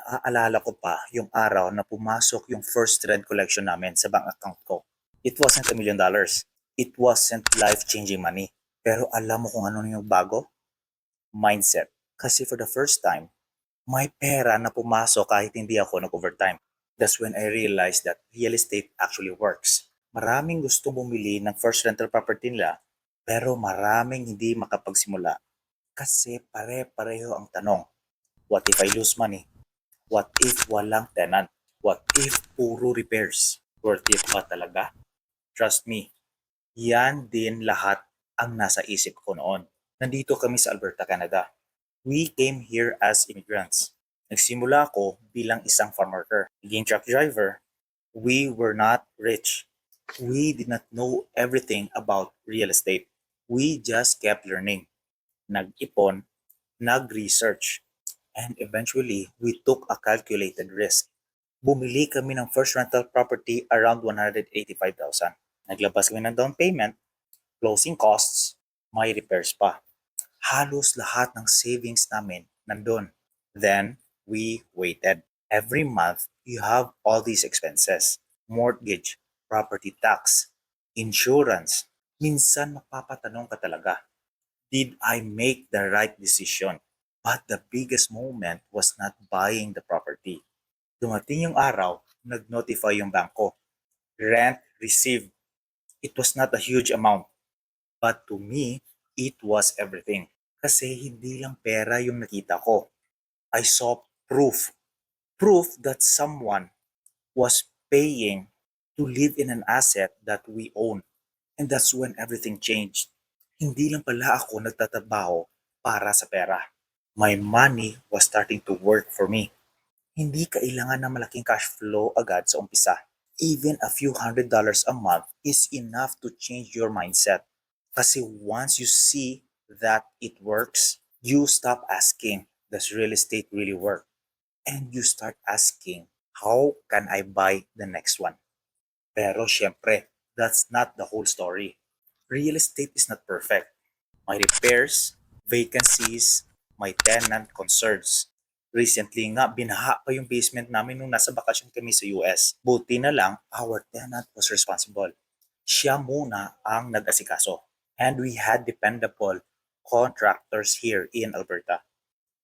Naaalala ko pa yung araw na pumasok yung first rent collection namin sa bank account ko. It wasn't $1 million. It wasn't life-changing money. Pero alam mo kung ano yung bago? Mindset. Kasi for the first time, may pera na pumasok kahit hindi ako nag-overtime. That's when I realized that real estate actually works. Maraming gusto bumili ng first rental property nila, pero maraming hindi makapagsimula. Kasi pare-pareho ang tanong. What if I lose money? What if walang tenant? What if puro repairs? Worth it ba talaga? Trust me, yan din lahat ang nasa isip ko noon. Nandito kami sa Alberta, Canada. We came here as immigrants. Nagsimula ako bilang isang farm worker. Naging truck driver. We were not rich. We did not know everything about real estate. We just kept learning. Nag-ipon, nag-research, and eventually, we took a calculated risk. Bumili kami ng first rental property around 185,000. Naglabas kami ng down payment, closing costs, may repairs pa. Halos lahat ng savings namin nandun. Then, we waited. Every month, you have all these expenses. Mortgage, property tax, insurance. Minsan mapapatanong ka talaga, did I make the right decision? But the biggest moment was not buying the property. Dumating yung araw, nag-notify yung bangko. Rent received. It was not a huge amount. But to me, it was everything. Kasi hindi lang pera yung nakita ko. I saw proof. Proof that someone was paying to live in an asset that we own. And that's when everything changed. Hindi lang pala ako nagtatrabaho para sa pera. My money was starting to work for me. Hindi kailangan ng malaking cash flow agad sa umpisa. Even a few $100 a month is enough to change your mindset. Kasi once you see that it works, you stop asking, does real estate really work? And you start asking, how can I buy the next one? Pero syempre, that's not the whole story. Real estate is not perfect. May repairs, vacancies, may tenant concerns. Recently nga, binaha pa yung basement namin nung nasa bakasyon kami sa US. Buti na lang, our tenant was responsible. Siya muna ang nag-asikaso. And we had dependable contractors here in Alberta.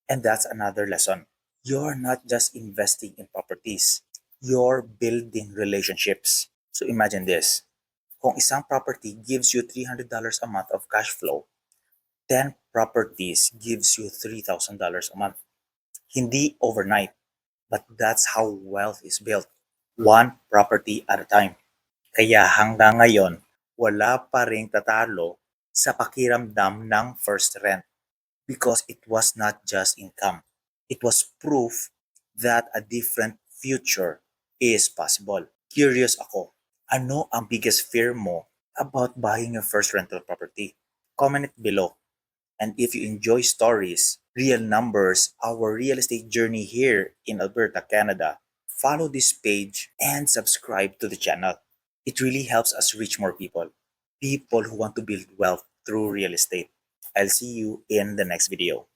And that's another lesson. You're not just investing in properties. You're building relationships. So imagine this. Kung isang property gives you $300 a month of cash flow, 10 properties gives you $3,000 a month. Hindi overnight, but that's how wealth is built. One property at a time. Kaya hanggang ngayon, wala pa ring tatalo sa pakiramdam ng first rent because it was not just income. It was proof that a different future is possible. Curious ako, ano ang biggest fear mo about buying your first rental property? Comment it below. And if you enjoy stories, real numbers, our real estate journey here in Alberta, Canada, follow this page and subscribe to the channel. It really helps us reach more people. People who want to build wealth through real estate. I'll see you in the next video.